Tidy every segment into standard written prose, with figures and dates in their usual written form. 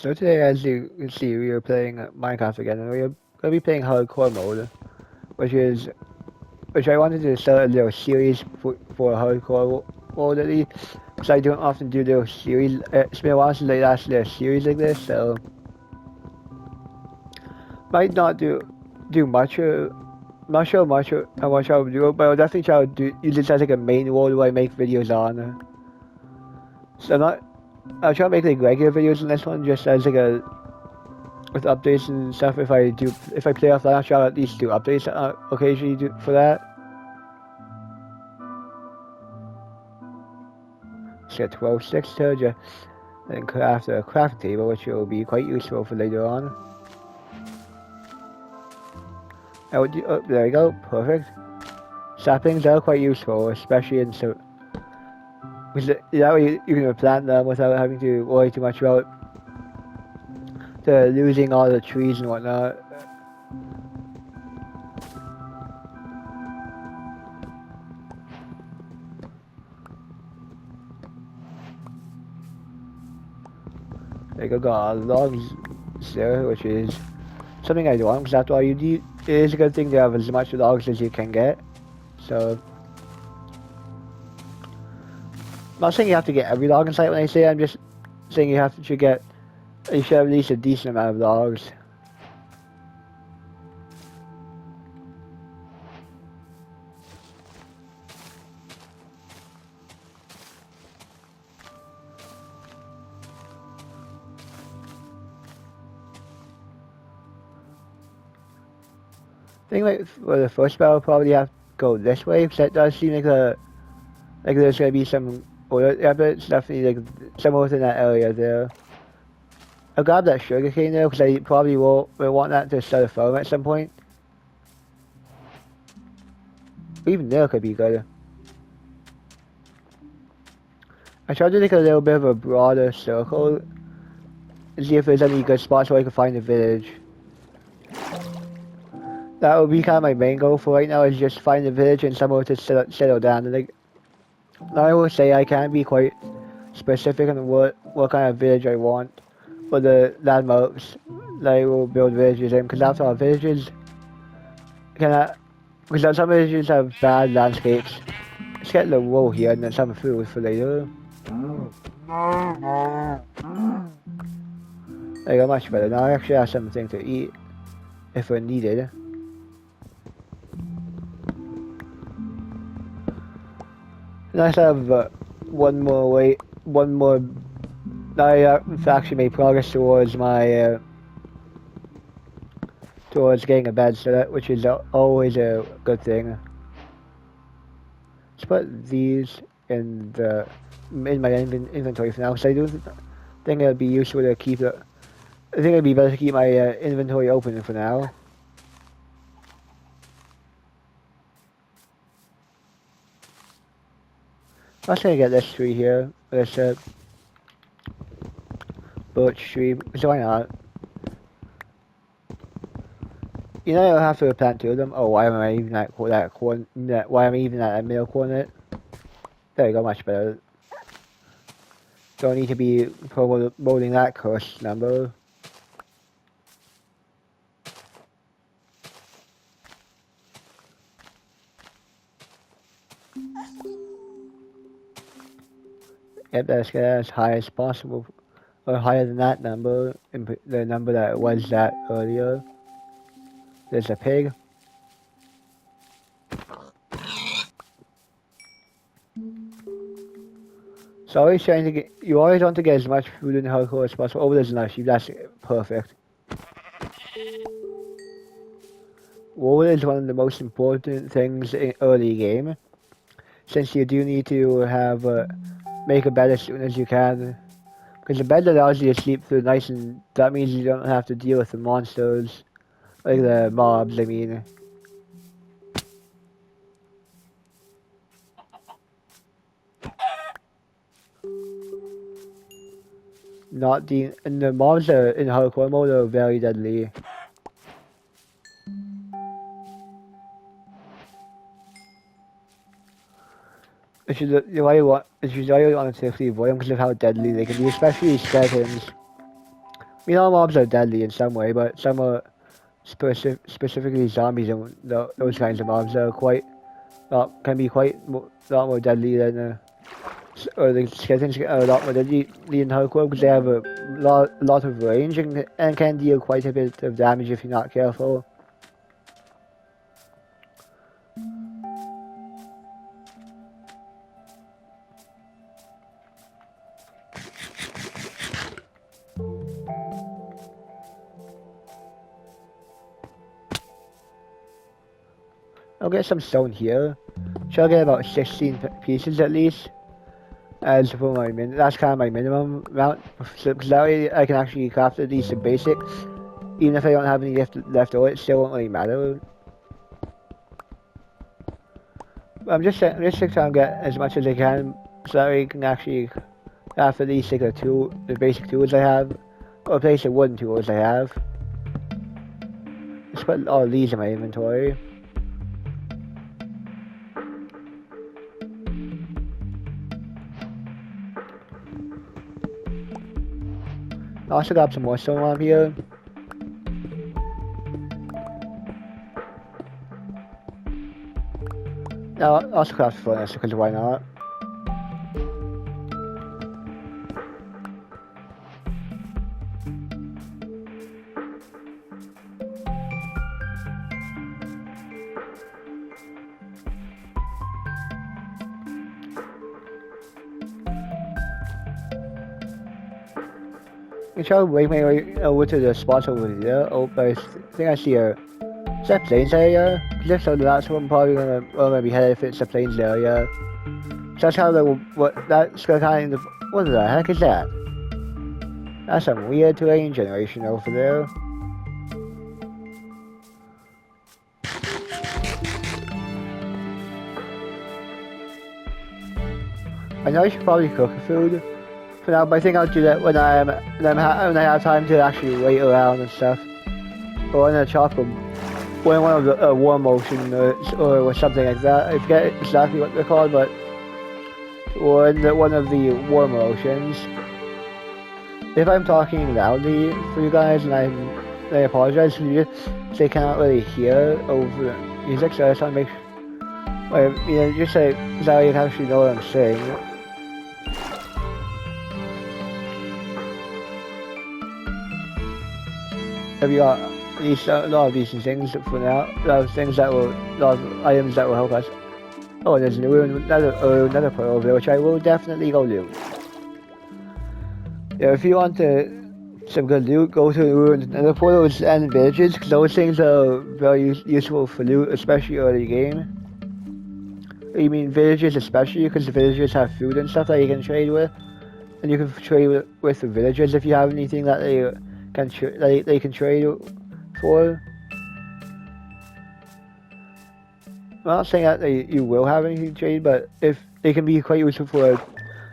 So today, as you can see, we are playing Minecraft again, and we are going to be playing hardcore mode, which is which I wanted to start a little series for hardcore mode at least, because I don't often do little series. It's been a while since I last did a series like this, so might not do much. Not sure much how much I'll do, but I'll definitely try to use this as like a main world where I make videos on. So I'll try to make like regular videos on this one, just as like a with updates and stuff. If I play offline, I'll try to at least do updates occasionally for that. Let's get 12 sticks told you, and craft a crafting table, which will be quite useful for later on. Oh, there we go, perfect. Saplings are quite useful, especially in so. That way you can plant them without having to worry too much about losing all the trees and whatnot. There you go, got logs there, which is something I want, because after all, it is a good thing to have as much logs as you can get. So, I'm not saying you have to get every log in sight when I say it, I'm just saying you should have at least a decent amount of logs. I think like for the first battle, I'll probably have to go this way, because that does seem like there's gonna be some oil. Yeah, but it's definitely like somewhere within that area there. I'll grab that sugarcane there, because I probably will want that to start a farm at some point. Even there could be good. I tried to take a little bit of a broader circle and see if there's any good spots where I can find a village. That would be kind of my main goal for right now, is just find a village and somewhere to settle down. And like, I will say I can be quite specific on what kind of village I want, or the landmarks that I will build villages in. Because after all, because some villages have bad landscapes. Let's get the wool here and then some food for later. There you go, much better. Now I actually have something to eat if we're needed. Nice to have one more. I have actually made progress towards my towards getting a bed, so which is always a good thing. Let's put these in my inventory for now, because I do think it'd be useful to keep it. I think it'd be better to keep my inventory open for now. I'm just gonna get this tree here, this birch tree, so why not? You know, I don't have to plant two of them. Oh, why am I even at why am I even at that middle coordinate? There you go, much better. Don't need to be promoting that curse number. Yep, let's get as high as possible, or higher than that number, the number that was that earlier. There's a pig. So always trying to you always want to get as much food in hardcore as possible. Oh, there's enough sheep, that's perfect. Wool is one of the most important things in early game, since you do need to have make a bed as soon as you can, because the bed allows you to sleep through nice, and that means you don't have to deal with the monsters, like the mobs, I mean. And the mobs in hardcore mode are very deadly. Which is why you want to safely avoid them, because of how deadly they can be, especially skeletons. You know, mobs are deadly in some way, but some are specifically zombies and those kinds of mobs are quite can be quite lot more deadly than or the skeletons are a lot more deadly than hardcore because they have a lot of range and can deal quite a bit of damage if you're not careful. I'll get some stone here. Should I get about 16 pieces at least? As for my that's kind of my minimum amount. So, because that way I can actually craft at least the basics. Even if I don't have any left over, it still won't really matter. But I'm just trying to get as much as I can so that way I can actually craft at least like the basic tools I have, or replace the wooden tools I have. Just put all these in my inventory. I also got some more stone on here. Now, I'll also craft a furnace because why not? I try to make my way over to the spot over there. Oh, but I think I see a. Is that plains area? Just so that's what I'm probably gonna be headed if it's the plains area. So that's how that's kind of. What the heck is that? That's some weird terrain generation over there. I know I should probably cook food for now, but I think I'll do that when I have time to actually wait around and stuff. Or in a chocolate, or in one of the warm ocean or something like that. I forget exactly what they're called, but or in one of the warmer oceans. If I'm talking loudly for you guys, and I apologize for you, they cannot really hear over music, so I just want to make sure. Just say so you can actually know what I'm saying. Have you got a lot of decent things for now? A lot of things a lot of items that will help us. Oh, there's another part over there, which I will definitely go do. Yeah, if you want some good loot, go to the ruins, nether portals, and villages, because those things are very useful for loot, especially early game. You mean villages especially, because the villagers have food and stuff that you can trade with. And you can trade with the villagers if you have anything that they can trade for. I'm not saying that you will have anything to trade, but if they can be quite useful for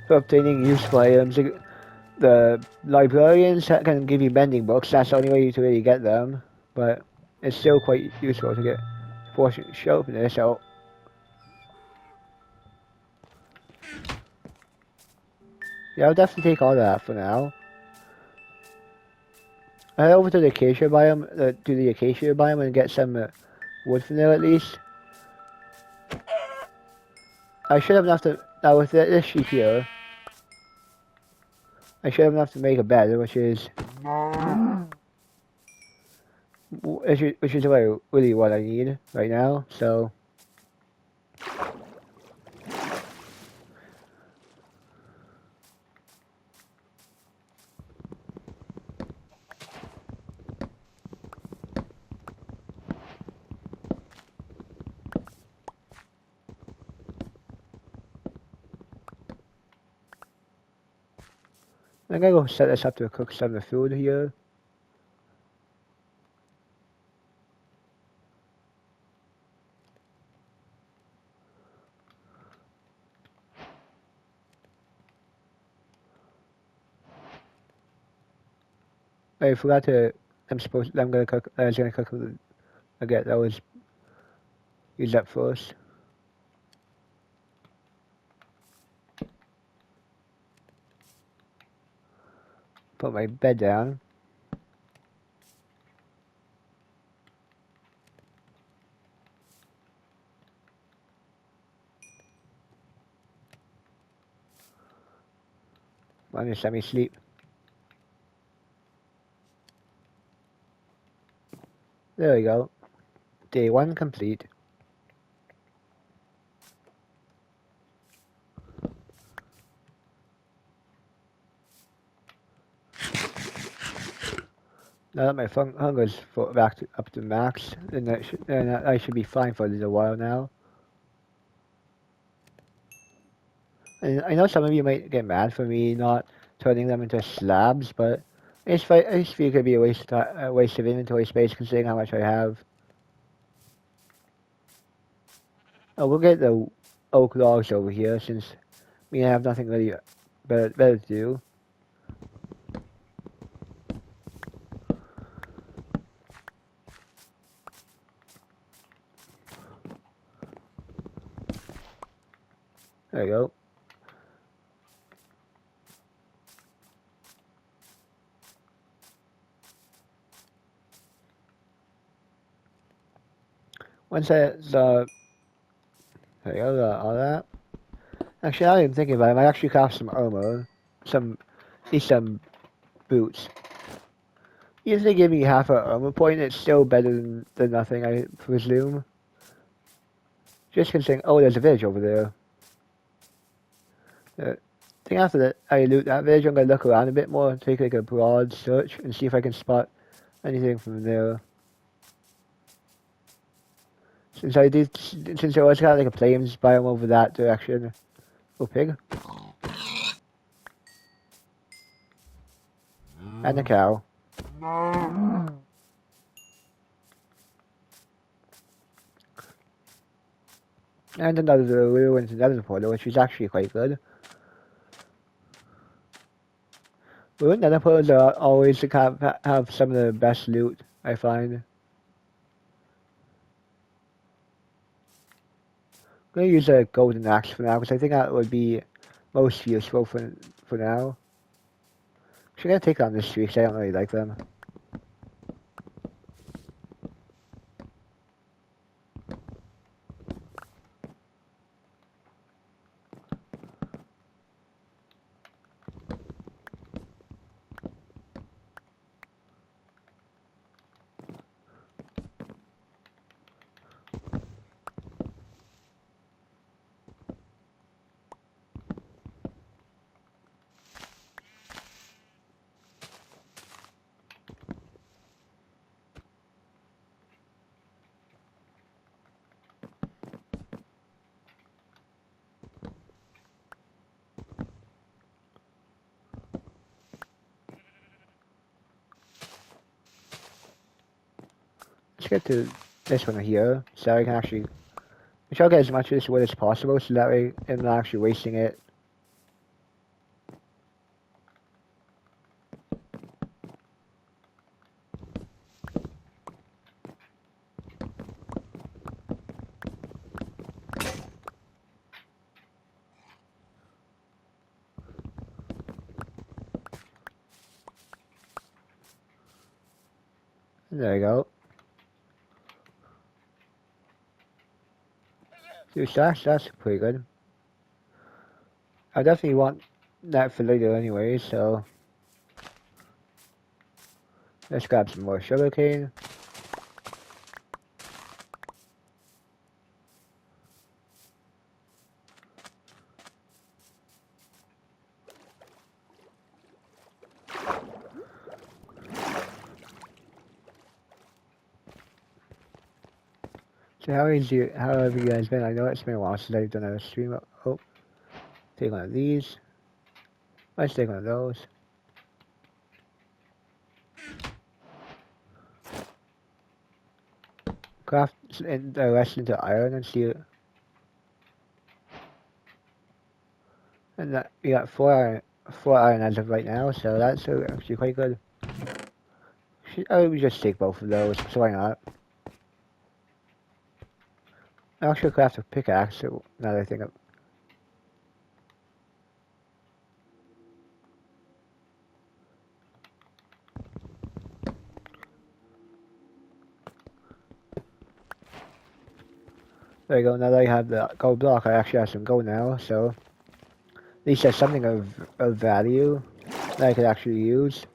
obtaining useful items. The librarians can give you mending books. That's the only way to really get them, but it's still quite useful to get fortune sharpness out. Yeah, I'll definitely take all that for now. I head over to the acacia biome, and get some wood from there at least. I should have enough to now with this sheep here. I should have enough to make a bed, which is really what I need right now. So. I'm gonna go set this up to cook some of the food here. I forgot to. I'm gonna cook. I was gonna cook. I get those. Use that first. Put my bed down. on your semi-sleep. There we go. Day 1 complete. Now that my hunger's up to max, then I should be fine for a little while now. And I know some of you might get mad for me not turning them into slabs, but I just feel it could be a waste of inventory space considering how much I have. Oh, we'll get the oak logs over here since I have nothing really better to do. There we go. Once there we go, all that. Actually, now I'm thinking about it, I might actually craft some armor, some boots. Even if they give me half an armor point, it's still better than nothing, I presume. Just considering, oh, there's a village over there. I think after that I loot that village, I'm gonna look around a bit more, take like a broad search, and see if I can spot anything from there. Since there was kind of like a plains biome over that direction. Oh, pig. And a cow. And another ruins, another portal, which is actually quite good. Ruined nether portals are always have some of the best loot, I find. I'm gonna use a golden axe for now, because I think that would be most useful for now. Actually, I'm gonna take on this tree, because I don't really like them. Let's get to this one here, so I can actually try to get as much of this wood as possible, so that way I'm not actually wasting it. There we go. That's pretty good. I definitely want that for later anyway, so let's grab some more sugarcane. So how have you guys been? I know it's been a while since I've done a stream. Oh, take one of these. Let's take one of those. Craft the rest into iron and see it. And that, we got four iron as of right now, so that's actually quite good. I would just take both of those, so why not? I'll actually craft a pickaxe, so now that I think of. There you go, now that I have the gold block, I actually have some gold now, so least there's something of value that I could actually use.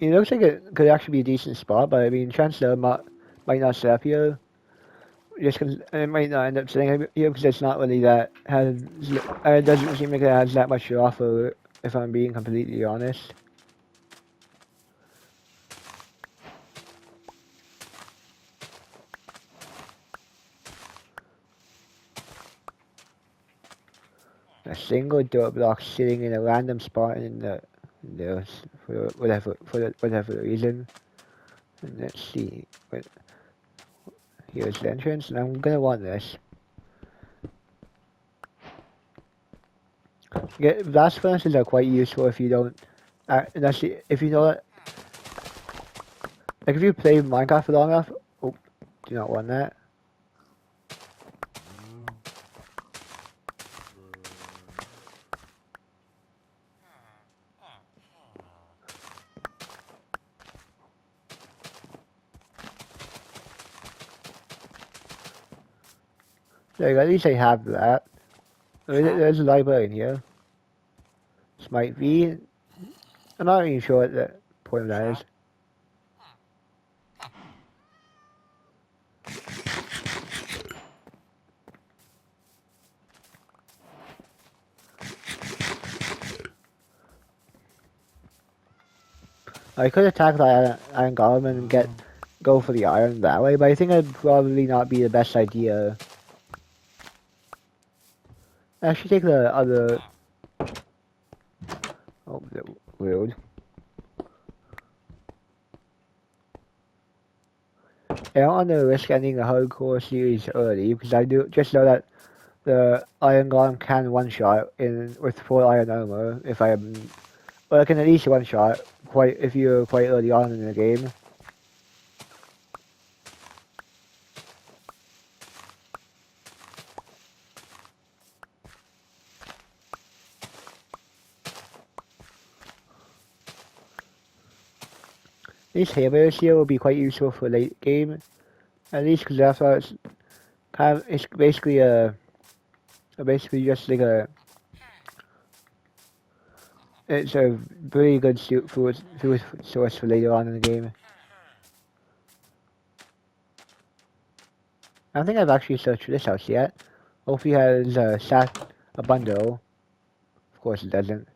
It looks like it could actually be a decent spot, but I mean, Chancellor might not set up here. Just because it might not end up sitting here because it's not really that has. It doesn't seem like it has that much to offer, if I'm being completely honest. A single door block sitting in a random spot in the for whatever reason. And let's see. Here's the entrance, and I'm gonna want this. Blast furnaces are quite useful if you don't. If you know that, like if you play Minecraft for long enough. Oh, do not want that. Like, at least I have that. There's a library in here. This might be. I'm not even sure what the point of that is. I could attack the iron golem and go for the iron that way, but I think it'd probably not be the best idea. Actually, take the other. Oh, rude. I don't want to risk ending the hardcore series early because I do just know that the iron golem can one shot with full iron armor if I am. Well, I can at least one shot if you're quite early on in the game. These hammers here will be quite useful for late game, at least because that's why it's basically just like it's a very good food source for later on in the game. I don't think I've actually searched for this house yet. Hopefully it has a bundle. Of course it doesn't.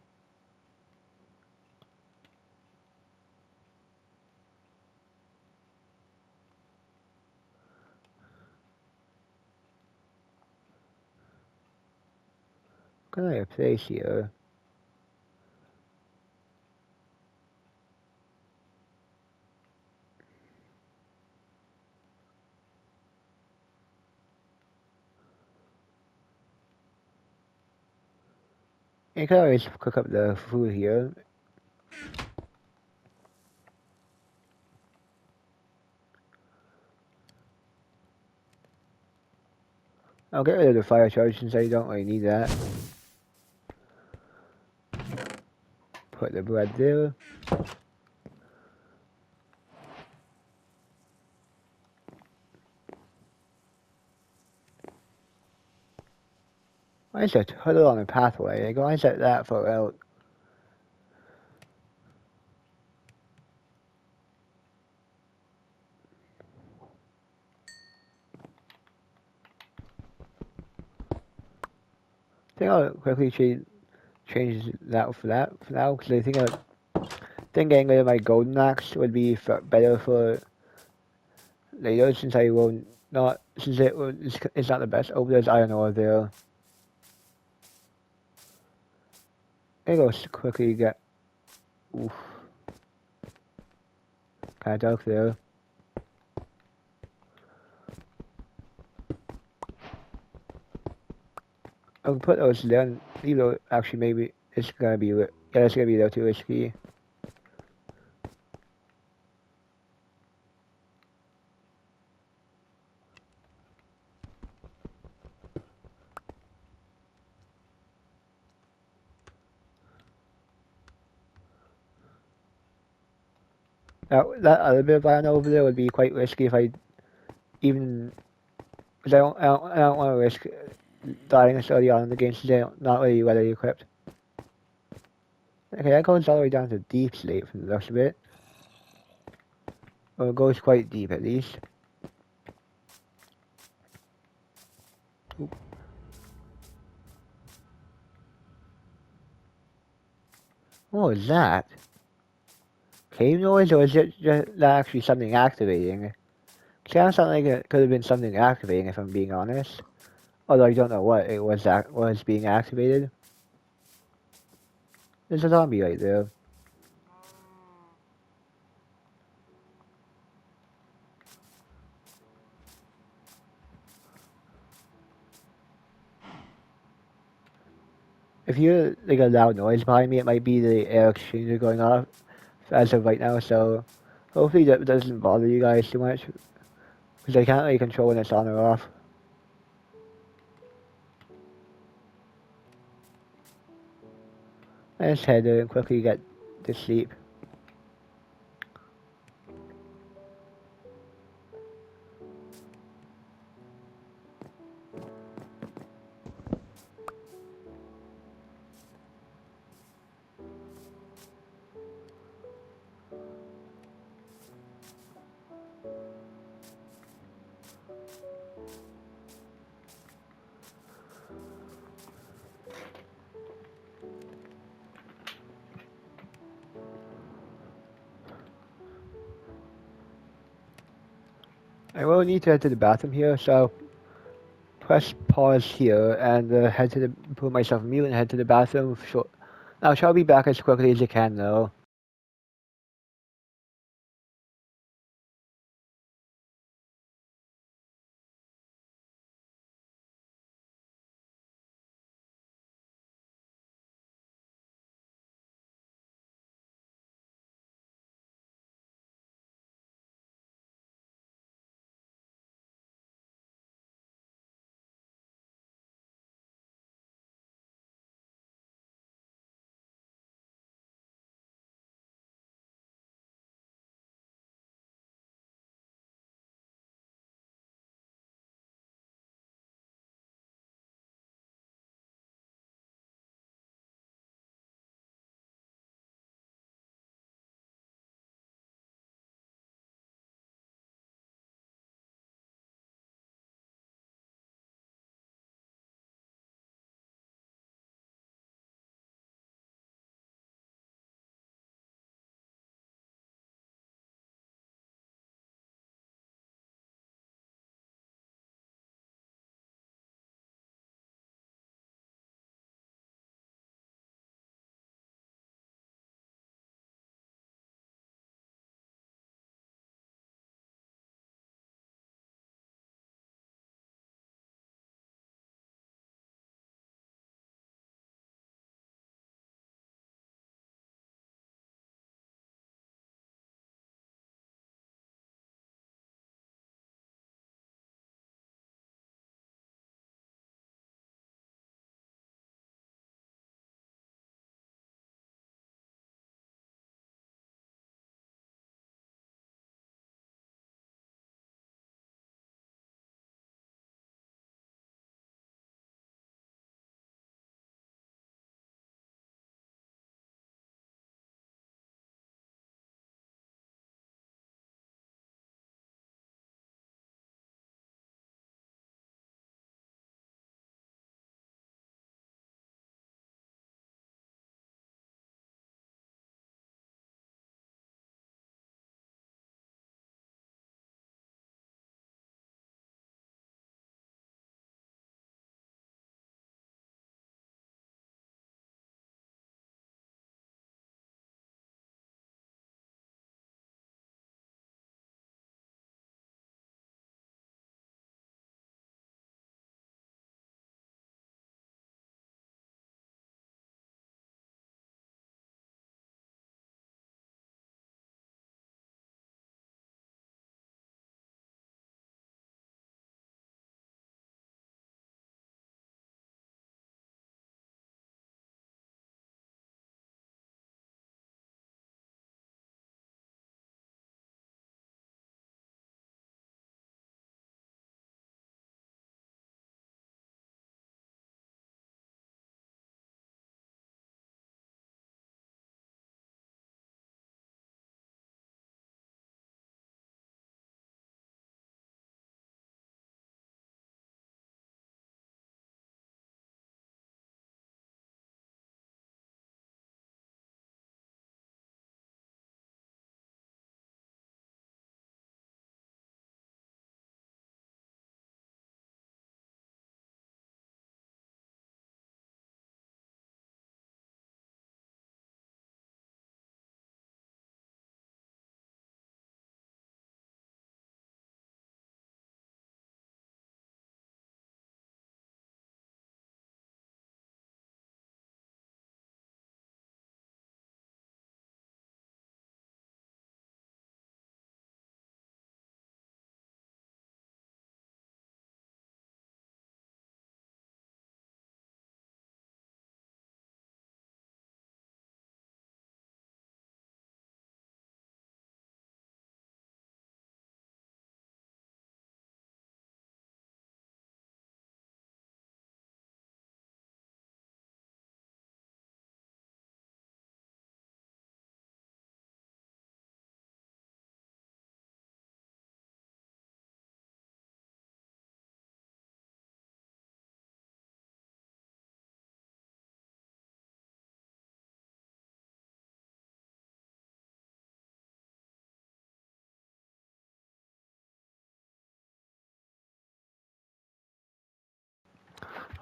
What can I replace here? You can always cook up the food here. I'll get rid of the fire charge since I don't really need that. Put the bread there. Why is there a turtle on the pathway? Why is that far out? I think I'll quickly change that for now because I think getting rid of my golden axe would be better for later since I will not since it's not the best. Oh, there's iron ore there. I go quickly get. Oof. Kind of dark there. I can put those down. Even though actually maybe it's gonna be it's gonna be a little too risky. Now that other bit of iron over there would be quite risky if I even Because I don't want to risk dying this early on in the game since they're not really well equipped. Okay, that goes all the way down to deep sleep from the looks of it. Or it goes quite deep at least. Oop. What was that? Cave noise, or is it just actually something activating? It sounds like it could have been something activating if I'm being honest. Although I don't know what it was that was being activated. There's a zombie right there. If you hear like a loud noise behind me, it might be the air exchanger going off as of right now, so hopefully that doesn't bother you guys too much. Because I can't really control when it's on or off. Let's head there and quickly get to sleep. I will need to head to the bathroom here, so press pause here and head to the put myself on mute and head to the bathroom. Short. Now, shall be back as quickly as I can, though.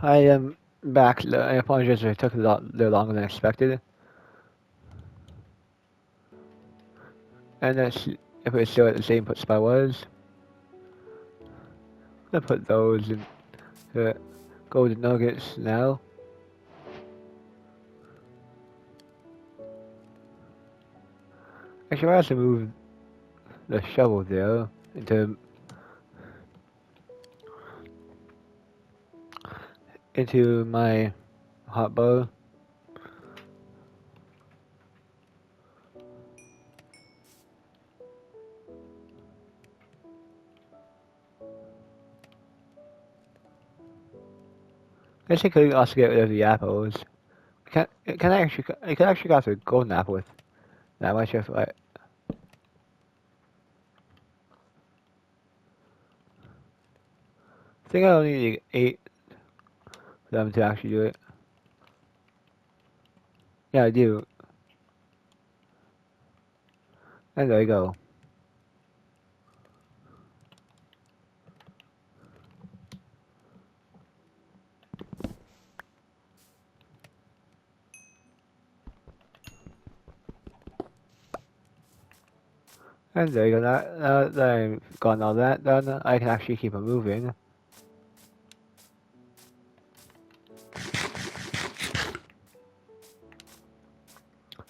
I am back. I apologize if it took a little longer than expected. And that's if it's still at the same spot I was. I'm gonna put those in the golden nuggets now. Actually, I have to move the shovel there into my hot bowl. I guess I could also get rid of the apples. Can I actually got the golden apple with that much of I think I only need 8 for them to actually do it. Yeah, I do. And there you go. And there you go. Now that I've gotten all that done, I can actually keep it moving.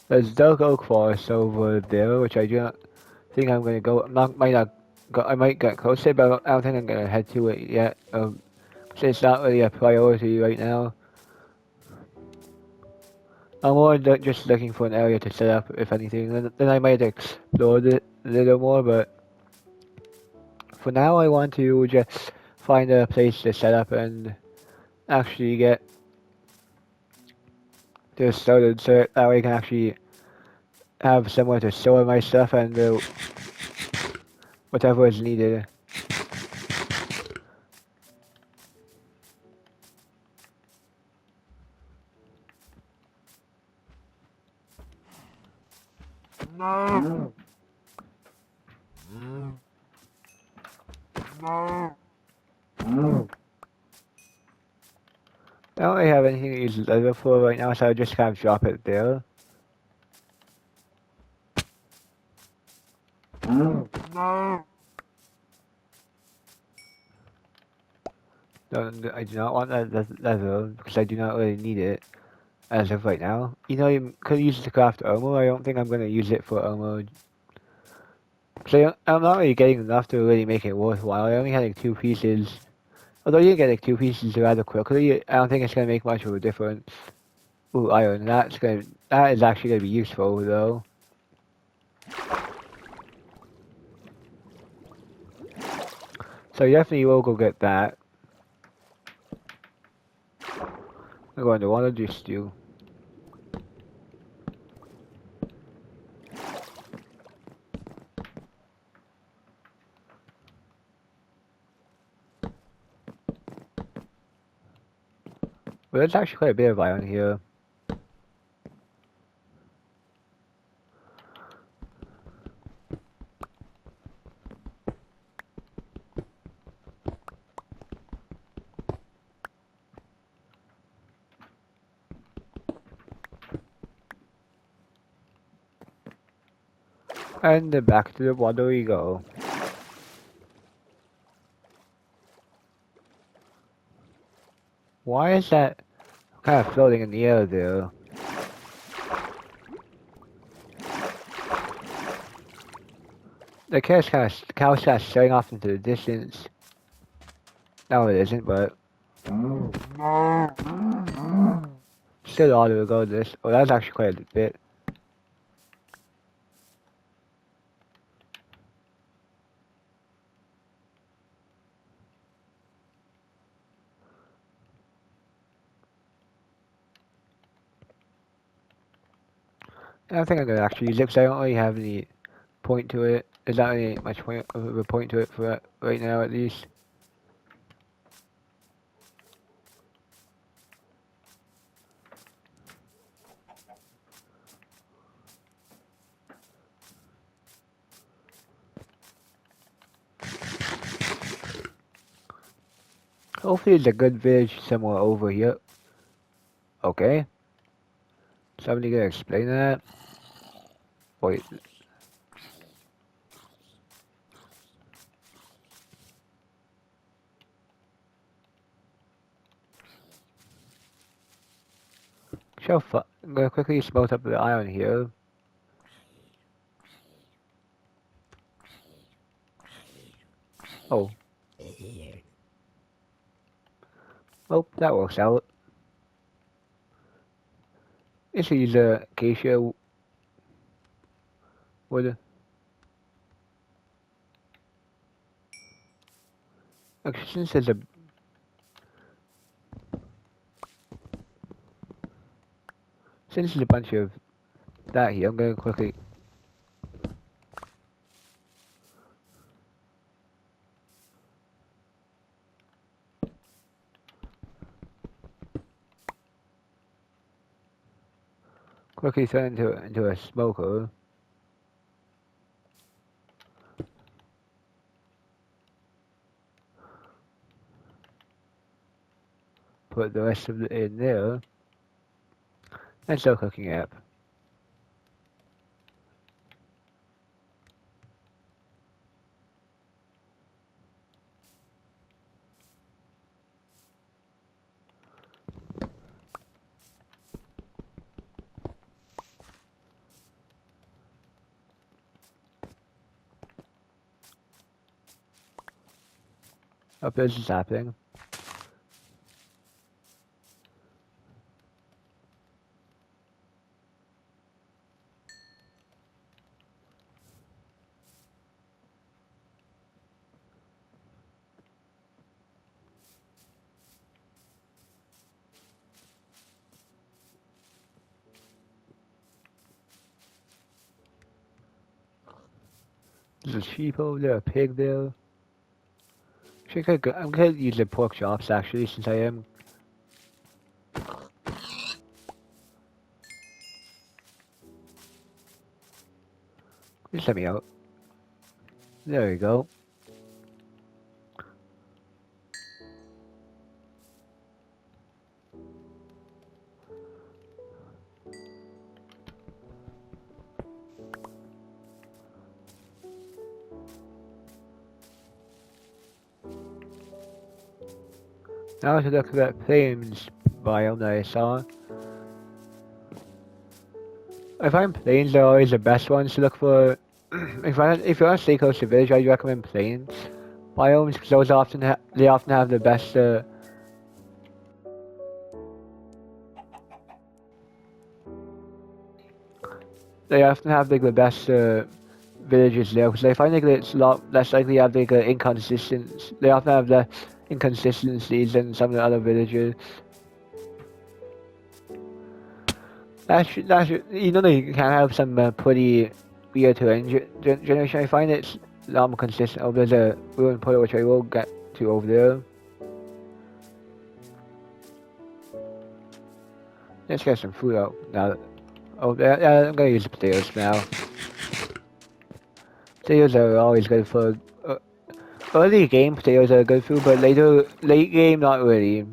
There's dark oak forest over there, which I do not think I'm gonna go. Might not go. I might get close to it, but I don't think I'm gonna head to it yet. It's not really a priority right now. I'm more just looking for an area to set up, if anything. Then I might explore it a little more, but for now I want to just find a place to set up and actually get this started so that way I can actually have somewhere to store my stuff and whatever is needed. No. I don't really have anything to use leather for right now, so I'll just kind of drop it there. No. I do not want that leather because I do not really need it as of right now. You know, you could use it to craft armor. I don't think I'm going to use it for armor. So I'm not really getting enough to really make it worthwhile. I only had like 2 pieces. Although you get like 2 pieces rather quickly, I don't think it's going to make much of a difference. Ooh, iron. That is actually going to be useful though. So you definitely will go get that. I'm going to want to do stew. But there's actually quite a bit of iron here. And then back to the water we go. Why is that kind of floating in the air there? The cow's kind of staring off into the distance. No, it isn't, but still ought to regardless. Oh, that's actually quite a bit. I don't think I'm gonna actually use it because I don't really have any point to it. There's not really much point of a point to it for that right now, at least. Hopefully there's a good village somewhere over here. Okay. Somebody gonna explain that? Wait. I'm gonna quickly smoke up the iron here. Oh. Oh, that works out. This is acacia wood. Actually, since there's a bunch of that here, I'm gonna quickly. Quickly turn into a smoker. Put the rest of it in there. And start cooking up. Up this is happening. There's a sheep over there, a pig there. I'm gonna use the pork chops actually, since I am. Just let me out. There we go. Now to look at that plains biome that I saw. I find plains are always the best ones to look for. If you want to stay close to village, I'd recommend plains biomes because those they often have the best. They often have like the best villages there because I find like it's a lot less likely to have like inconsistent. They often have the inconsistencies than some of the other villages. You know, you can have some pretty weird terrain generation. I find it's a lot more consistent. Oh, there's a ruined portal which I will get to over there. Let's get some food out now. Oh, yeah, I'm gonna use the potatoes now. Potatoes are always good for early game. Potatoes are good food, but late game, not really.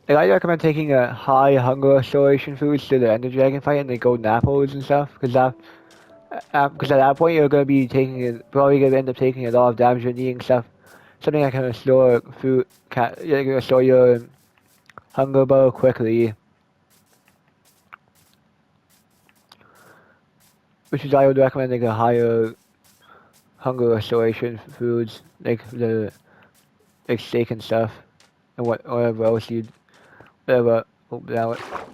Like, I recommend taking a high hunger restoration foods to the Ender Dragon fight and the golden apples and stuff, because at that point you're gonna be probably gonna end up taking a lot of damage and eating stuff. Something that can restore food, restore your hunger bar quickly. Which is why I would recommend like a higher hunger restoration foods, like steak and stuff, and whatever else whatever. Oh, that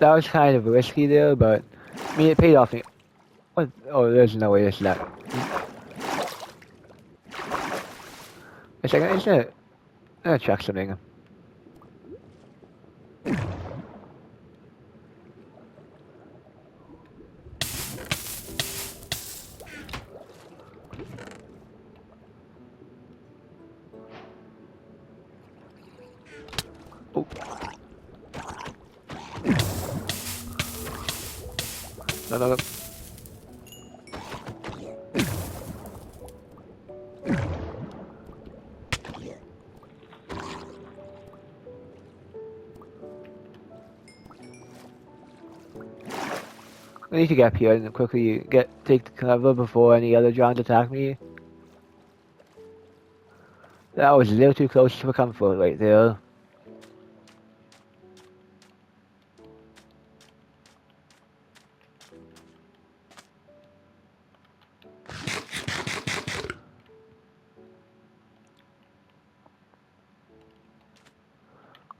was kind of risky there, but I mean it paid off. What? Oh, there's no way this is that. A second, isn't it? I'm gonna check something. Oh. No. I need to get up here and quickly take the cover before any other giants attack me. That was a little too close for comfort right there.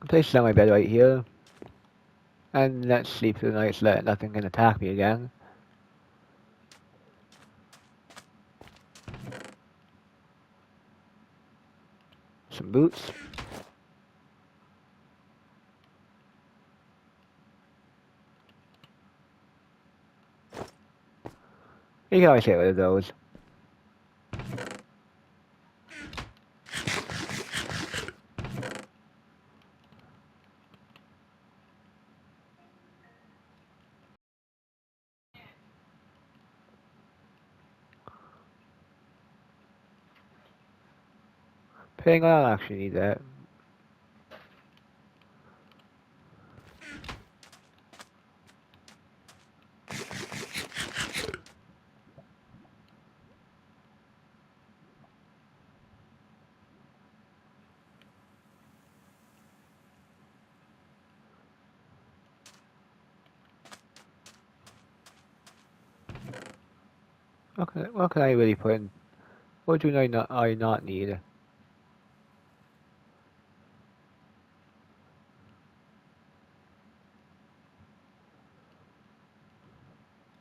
I'm placing on my bed right here. And let's sleep through the night so that nothing can attack me again. Some boots. You can always get rid of those. Depending on, I don't actually need that. What can I really put in? What do I not need?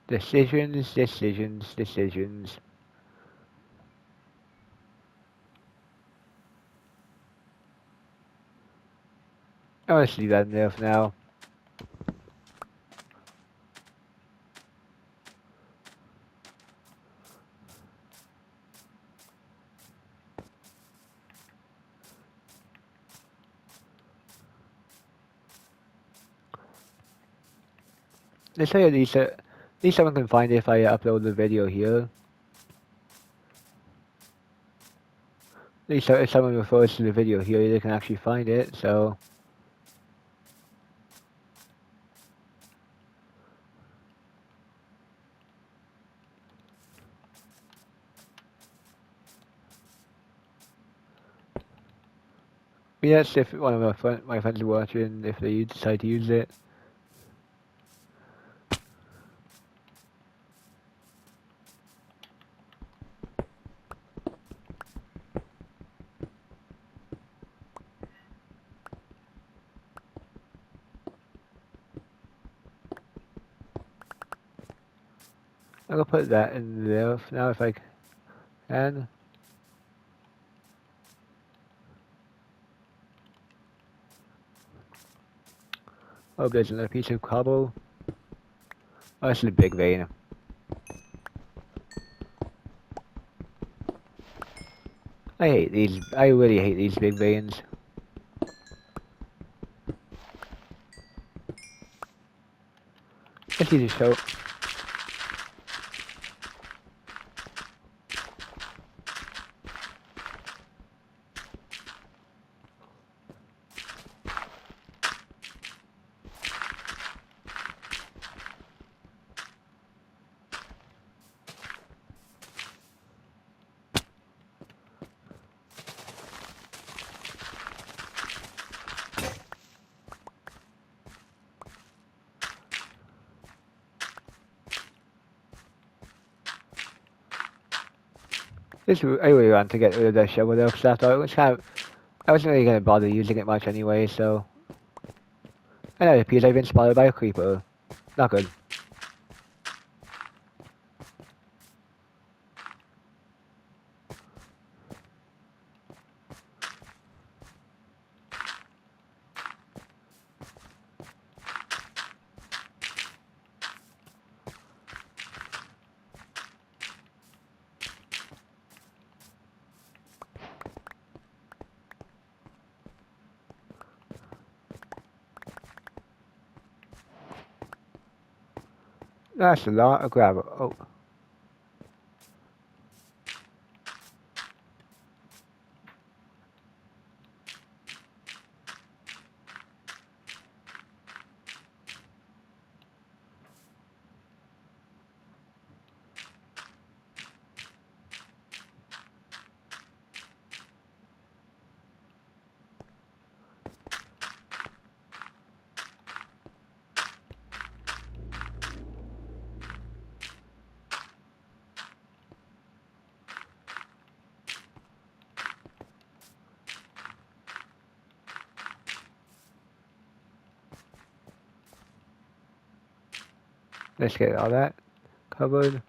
Decisions, decisions, decisions. I'll just leave that in there for now. Let's say at least someone can find it if I upload the video here. At least if someone refers to the video here, they can actually find it, so... Yes, if one of my friends are watching, if they decide to use it. I'm gonna put that in there for now if I can. Oh, there's another piece of cobble. Oh, that's a big vein. I hate these. I really hate these big veins. It's easy to show. I really want to get rid of that shovel though, because I thought it was I wasn't really gonna bother using it much anyway, so. And it appears I've been spotted by a creeper. Not good. That's a lot of gravel. Oh. Let's get all that covered.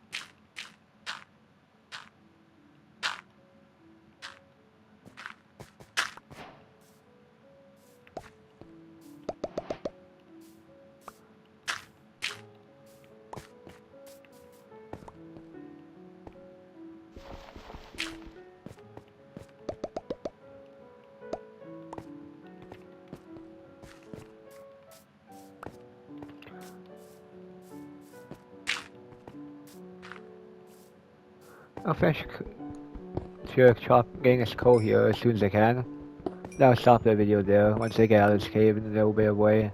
I'll finish getting this coal here as soon as I can. Then I'll stop the video there once I get out of this cave and a little bit away.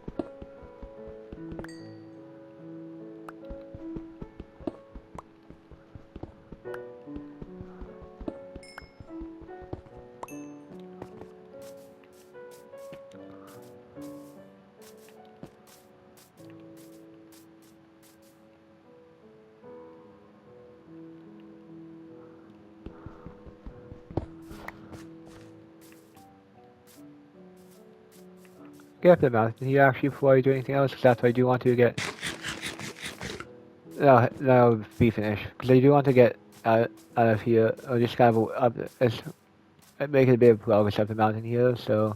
Get up the mountain here actually before I do anything else, because that's what I do want to get. No, no, be finished. Because I do want to get out of here, or just kind of up, make it a bit of progress up the mountain here, so.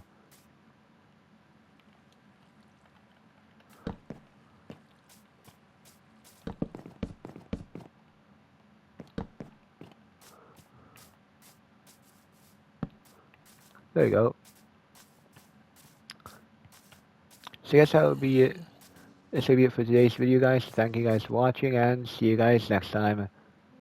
There you go. So I guess that will be it. This will be it for today's video, guys. Thank you guys for watching, and see you guys next time.